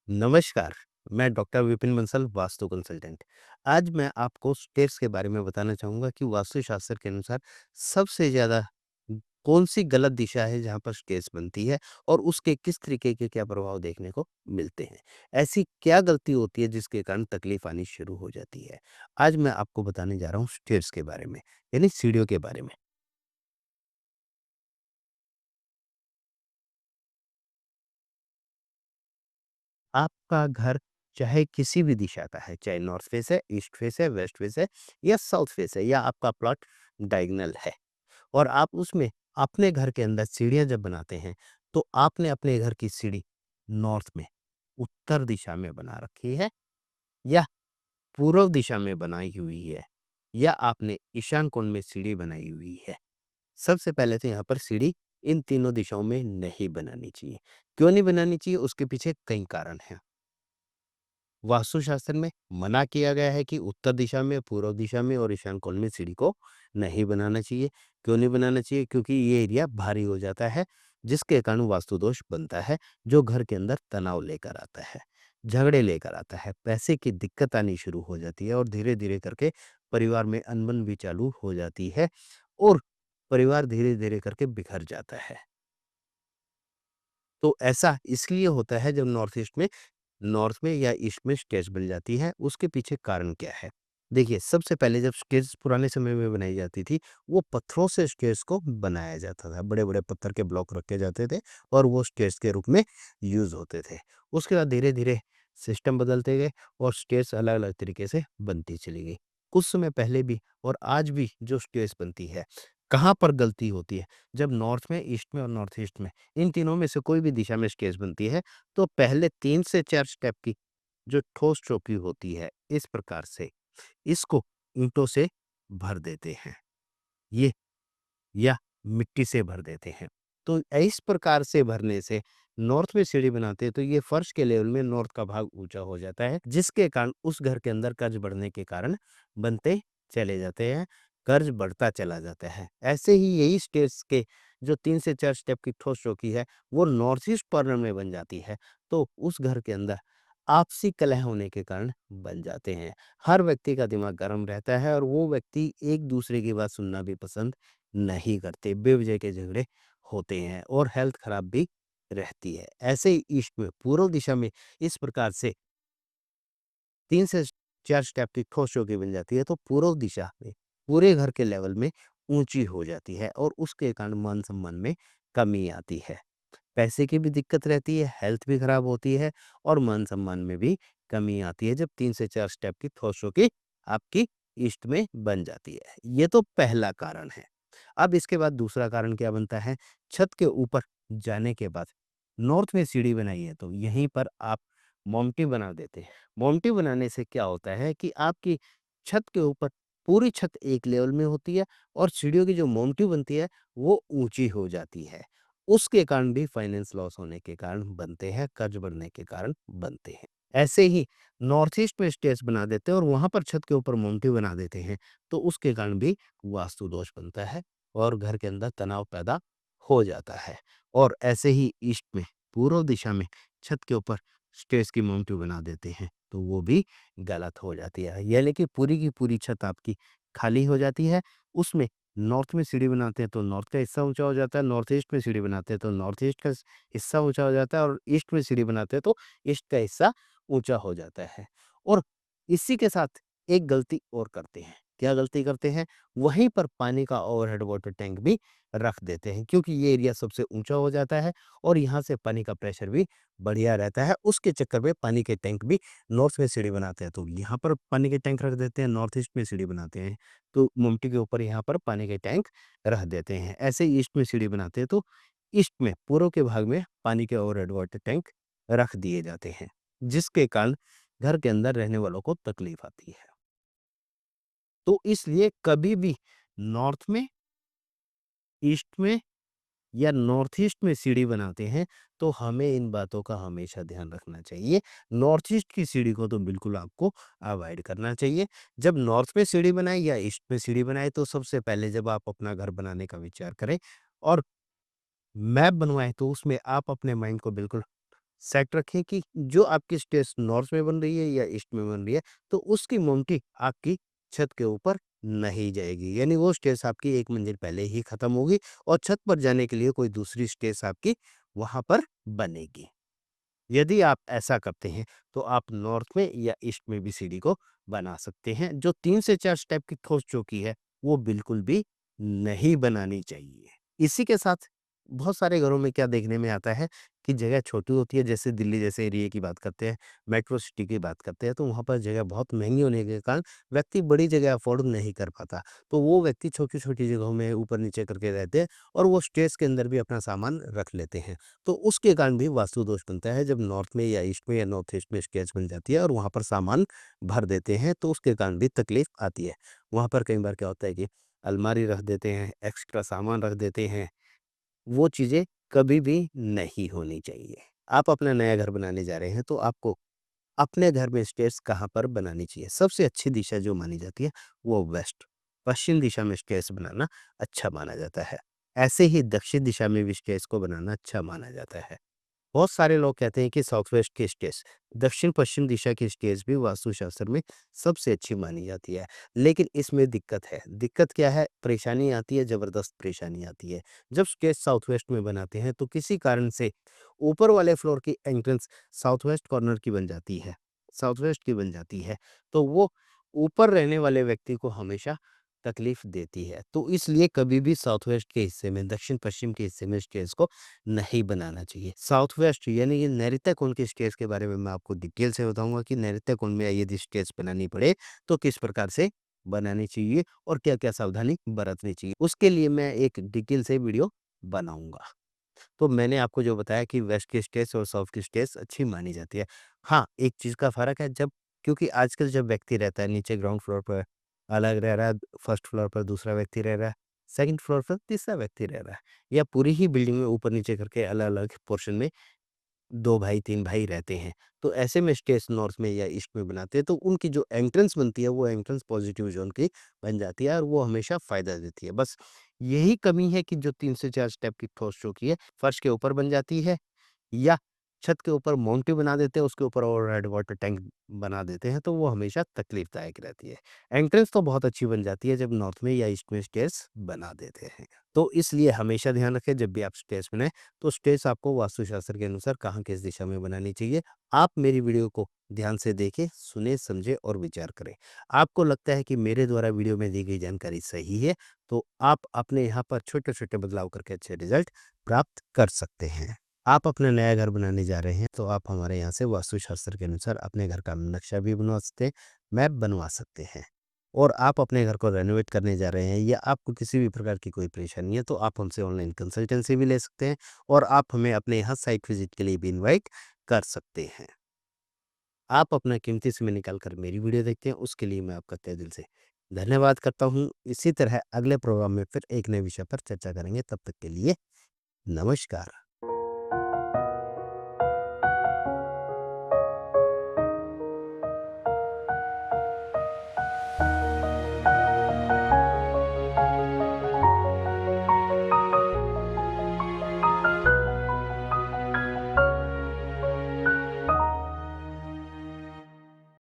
नमस्कार, मैं doctor Vipin Bansal, vastu consultant. आज मैं आपको स्टेप्स के बारे में बताना चाहूँगा कि वास्तुशास्त्र के अनुसार सबसे ज़्यादा कौन-सी गलत दिशा है जहाँ पर स्टेज बनती है और उसके किस तरीके के क्या प्रभाव देखने को मिलते हैं। ऐसी क्या गलती होती है जिसके कारण तकलीफ आनी शुरू हो जाती है। आज मैं आपको बताने जा रहा हूँ स्टेयर्स के बारे में, यानी सीढ़ियों के बारे में। आपका घर चाहे किसी भी दिशा का है, चाहे नॉर्थ फेस है, ईस्ट फेस है, वेस्ट फेस है या साउथ फेस है या आपका प्लॉट डायगोनल है और आप उसमें अपने घर के अंदर सीढ़ियाँ जब बनाते हैं, तो आपने अपने घर की सीढ़ी नॉर्थ में, उत्तर दिशा में बना रखी है या पूर्व दिशा में बनाई हुई है या आपने ईशान कोण में सीढ़ी बनाई हुई है। सबसे पहले तो यहाँ पर सीढ़ी इन तीनों दिशाओं में नहीं बनानी चाहिए। क्यों नहीं बनानी चाहिए? उसके पीछे कई कारण हैं। वास्तुशास्त्र में मना किया गया है कि उत्तर दिशा में, पूर्व दिशा में और ईशान कोण में सीढ़ी को नहीं बनाना चाहिए। क्यों नहीं बनाना चाहिए? क्योंकि ये एरिया भारी हो जाता है, जिसके कारण वास्तु दोष बनता है, जो घर के अंदर तनाव लेकर आता है, झगड़े लेकर आता है, पैसे की दिक्कत आनी शुरू हो जाती है और धीरे-धीरे करके परिवार में अनबन भी चालू हो जाती है और परिवार धीरे-धीरे करके बिखर जाता है। तो ऐसा इसलिए होता है जब नॉर्थ में या ईस्ट में स्टेज बन जाती है, उसके पीछे कारण क्या है? देखिए, सबसे पहले जब स्टेज पुराने समय में बनाई जाती थी, वो पत्थरों से स्टेज को बनाया जाता था। बड़े-बड़े पत्थर के ब्लॉक रखे जाते थे और वो स्टेज के रूप में यूज़ होते थे। उसके बाद धीरे-धीरे सिस्टम बदलते गए और स्टेज अलग-अलग तरीके से बनती चली गई। कुछ समय पहले भी और आज भी जो स्टेज बनती है, कहाँ पर गलती होती है? जब नॉर्थ में, ईस्ट में और नॉर्थ ईस्ट में, इन तीनों में से कोई भी दिशा में स्टेज बनती है, तो पहले 3 से 4 स्टेप की जो ठोस चौकी होती है, इस प्रकार से इसको ईंटों से भर देते हैं, ये या मिट्टी से भर देते हैं। तो इस प्रकार से भरने से नॉर्थ में सीढ़ी बनाते हैं, तो ये फर्श के लेवल में नॉर्थ का भाग ऊँचा हो जाता है, जिसके कारण उस घर के अंदर कर्ज बढ़ने के कारण बनते चले जाते हैं, कर्ज बढ़ता चला जाता है। ऐसे ही यही स्टेज के जो 3 से 4 स्टेप की ठोस चौकी है, वो नॉर्थ ईस्ट कॉर्नर में बन जाती है, तो उस घर के अंदर आपसी कलह होने के कारण बन जाते हैं। हर व्यक्ति का दिमाग गर्म रहता है और वो व्यक्ति एक-दूसरे की बात सुनना भी पसंद नहीं करते, बेवजह के झगड़े होते हैं और हेल्थ खराब भी रहती है। ऐसे ही ईस्ट में, पूर्व दिशा में इस प्रकार से 3 से 4 स्टेप की ठोस चौकी बन जाती है, तो पूर्व दिशा में पूरे घर के लेवल में ऊँची हो जाती है और उसके कारण मान-सम्मान में कमी आती है। पैसे की भी दिक्कत रहती है, हेल्थ भी खराब होती है और मान-सम्मान में भी कमी आती है, जब 3 से 4 स्टेप की ठोस चौकी आपकी ईस्ट में बन जाती है। ये तो पहला कारण है। अब इसके बाद दूसरा कारण क्या बनता है, छत के ऊपर जाने के बाद नॉर्थ में सीढ़ी बनाई है, तो यहीं पर आप मोमटी बना देते हैं। मोमटी बनाने से क्या होता है कि आपकी छत के ऊपर पूरी छत एक लेवल में होती है और सीढ़ियों की जो मोमटी बनती है, वो ऊँची हो जाती है। उसके कारण भी फाइनेंस लॉस होने के कारण बनते हैं, कर्ज बढ़ने के कारण बनते हैं। ऐसे ही नॉर्थ ईस्ट में स्टेयर्स बना देते हैं और वहाँ पर छत के ऊपर मोमटी बना देते हैं, तो उसके कारण भी वास्तु दोष बनता है और घर के अंदर तनाव पैदा हो जाता है। और ऐसे ही ईस्ट में, पूर्व दिशा में छत के ऊपर स्टेयर्स की मोमटी बना देते हैं, तो वो भी गलत हो जाती है। यानी कि पूरी की पूरी छत आपकी खाली हो जाती है, उसमें नॉर्थ में सीढ़ी बनाते हैं तो नॉर्थ का हिस्सा ऊँचा हो जाता है, नॉर्थ ईस्ट में सीढ़ी बनाते हैं तो नॉर्थ ईस्ट का हिस्सा ऊँचा हो जाता है और ईस्ट में सीढ़ी बनाते हैं तो ईस्ट का हिस्सा ऊँचा हो जाता है। और इसी के साथ एक गलती और करते हैं। क्या गलती करते हैं? वहीं पर पानी का ओवरहेड वाटर टैंक भी रख देते हैं, क्योंकि ये एरिया सबसे ऊँचा हो जाता है और यहाँ से पानी का प्रेशर भी बढ़िया रहता है। उसके चक्कर में पानी के टैंक भी नॉर्थ में सीढ़ी बनाते हैं, तो यहाँ पर पानी के टैंक रख देते हैं, नॉर्थ ईस्ट में सीढ़ी बनाते हैं, तो गुमटी के ऊपर यहाँ पर पानी के टैंक रख देते हैं। ऐसे ही ईस्ट में सीढ़ी बनाते हैं, तो ईस्ट में पूर्व के भाग में पानी के ओवरहेड वाटर टैंक रख दिए जाते हैं, जिसके कारण घर के अंदर रहने वालों को तकलीफ आती है। तो इसलिए कभी भी नॉर्थ में, ईस्ट में या नॉर्थ ईस्ट में सीढ़ी बनाते हैं, तो हमें इन बातों का हमेशा ध्यान रखना चाहिए। नॉर्थ ईस्ट की सीढ़ी को तो बिल्कुल आपको अवॉइड करना चाहिए। जब नॉर्थ में सीढ़ी बनाए या ईस्ट में सीढ़ी बनाए, तो सबसे पहले जब आप अपना घर बनाने का विचार करें और मैप बनवाएँ, तो उसमें आप अपने माइंड को बिल्कुल सेट रखें कि जो आपकी स्टेयर्स नॉर्थ में बन रही है या ईस्ट में बन रही है, तो उसकी माउंटिंग आपकी छत के ऊपर नहीं जाएगी। यानी वो स्टेयर्स आपकी एक मंजिल पहले ही खत्म होगी और छत पर जाने के लिए कोई दूसरी स्टेयर्स आपकी वहाँ पर बनेगी। यदि आप ऐसा करते हैं, तो आप नॉर्थ में या ईस्ट में भी सीढ़ी को बना सकते हैं। जो 3 से 4 स्टेप की खोज चौकी है, वो बिल्कुल भी नहीं बनानी चाहिए। इसी के साथ बहुत सारे घरों में क्या देखने में आता है कि जगह छोटी होती है, जैसे दिल्ली जैसे एरिया की बात करते हैं, मेट्रो सिटी की बात करते हैं, तो वहाँ पर जगह बहुत महँगी होने के कारण व्यक्ति बड़ी जगह अफ़ोर्ड नहीं कर पाता। तो वो व्यक्ति छोटी-छोटी जगहों में ऊपर-नीचे करके रहते हैं और वो स्टेयर्स के अंदर भी अपना सामान रख लेते हैं। तो उसके कारण भी वास्तु दोष बनता है। जब नॉर्थ में या ईस्ट में या नॉर्थ ईस्ट में स्टेज बन जाती है और वहाँ पर सामान भर देते हैं, तो उसके कारण भी तकलीफ आती है। वहाँ पर कई बार क्या होता है कि अलमारी रख देते हैं, एक्स्ट्रा सामान रख देते हैं, वो चीज़ें कभी भी नहीं होनी चाहिए। आप अपना नया घर बनाने जा रहे हैं, तो आपको अपने घर में स्टेयर्स कहाँ पर बनानी चाहिए? सबसे अच्छी दिशा जो मानी जाती है, वो वेस्ट, पश्चिम दिशा में स्टेयर्स बनाना अच्छा माना जाता है। ऐसे ही दक्षिण दिशा में भी स्टेयर्स को बनाना अच्छा माना जाता है। बहुत सारे लोग कहते हैं कि साउथ वेस्ट की स्टेज, दक्षिण पश्चिम दिशा की स्टेज भी वास्तुशास्त्र में सबसे अच्छी मानी जाती है। लेकिन इसमें दिक्कत है। दिक्कत क्या है? परेशानी आती है, जबरदस्त परेशानी आती है। जब स्टेज साउथ वेस्ट में बनाते हैं, तो किसी कारण से ऊपर वाले फ्लोर की एंट्रेंस साउथ वेस्ट कॉर्नर की बन जाती है, साउथ वेस्ट की बन जाती है, तो वो ऊपर रहने वाले व्यक्ति को हमेशा तकलीफ देती है। तो इसलिए कभी भी साउथ वेस्ट के हिस्से में, दक्षिण पश्चिम के हिस्से में स्टेज को नहीं बनाना चाहिए। साउथ वेस्ट यानी ये नैऋत्य कोण के स्टेज के बारे में मैं आपको डिटेल से बताऊँगा कि नैऋत्य कोण में यदि स्टेज बनानी पड़े, तो किस प्रकार से बनानी चाहिए और क्या-क्या सावधानी बरतनी चाहिए। उसके लिए मैं एक डिटेल से वीडियो बनाऊँगा। तो मैंने आपको जो बताया कि वेस्ट की स्टेज और साउथ की स्टेज अच्छी मानी जाती है। हाँ, एक चीज़ का फ़र्क है, जब क्योंकि आजकल जब व्यक्ति रहता है नीचे ग्राउंड फ्लोर पर अलग रह रहा है, फर्स्ट फ्लोर पर दूसरा व्यक्ति रह रहा है, सेकंड फ्लोर पर तीसरा व्यक्ति रह रहा है या पूरी ही बिल्डिंग में ऊपर-नीचे करके अलग-अलग पोर्शन में 2 भाई, 3 भाई रहते हैं। तो ऐसे में स्टेज नॉर्थ में या ईस्ट में बनाते हैं, तो उनकी जो एंट्रेंस बनती है, वो एंट्रेंस पॉजिटिव ज़ोन की बन जाती है और वो हमेशा फ़ायदा देती है। बस यही कमी है कि जो 3 से 4 स्टेप की ठोस चौकी है, फर्श के ऊपर बन जाती है या छत के ऊपर माउंटी बना देते हैं, उसके ऊपर ओवरहेड वाटर टैंक बना देते हैं, तो वो हमेशा तकलीफ़दायक रहती है। एंट्रेंस तो बहुत अच्छी बन जाती है जब नॉर्थ में या ईस्ट में स्टेयर्स बना देते हैं। तो इसलिए हमेशा ध्यान रखें, जब भी आप स्टेयर्स बनाएँ, तो स्टेयर्स आपको वास्तुशास्त्र के अनुसार कहाँ किस दिशा में बनानी चाहिए। आप मेरी वीडियो को ध्यान से देखें, सुनें, समझें और विचार करें। आपको लगता है कि मेरे द्वारा वीडियो में दी गई जानकारी सही है, तो आप अपने यहाँ पर छोटे-छोटे बदलाव करके अच्छे रिज़ल्ट प्राप्त कर सकते हैं। आप अपना नया घर बनाने जा रहे हैं, तो आप हमारे यहाँ से वास्तुशास्त्र के अनुसार अपने घर का नक्शा भी बनवा सकते हैं, मैप बनवा सकते हैं। और आप अपने घर को रेनोवेट करने जा रहे हैं या आपको किसी भी प्रकार की कोई परेशानी है, तो आप हमसे ऑनलाइन कंसल्टेंसी भी ले सकते हैं और आप हमें अपने यहाँ साइट विज़िट के लिए भी इनवाइट कर सकते हैं। आप अपना कीमती समय निकाल कर मेरी वीडियो देखते हैं, उसके लिए मैं आपका तहे दिल से धन्यवाद करता हूँ। इसी तरह अगले प्रोग्राम में फिर एक नए विषय पर चर्चा करेंगे, तब तक के लिए नमस्कार।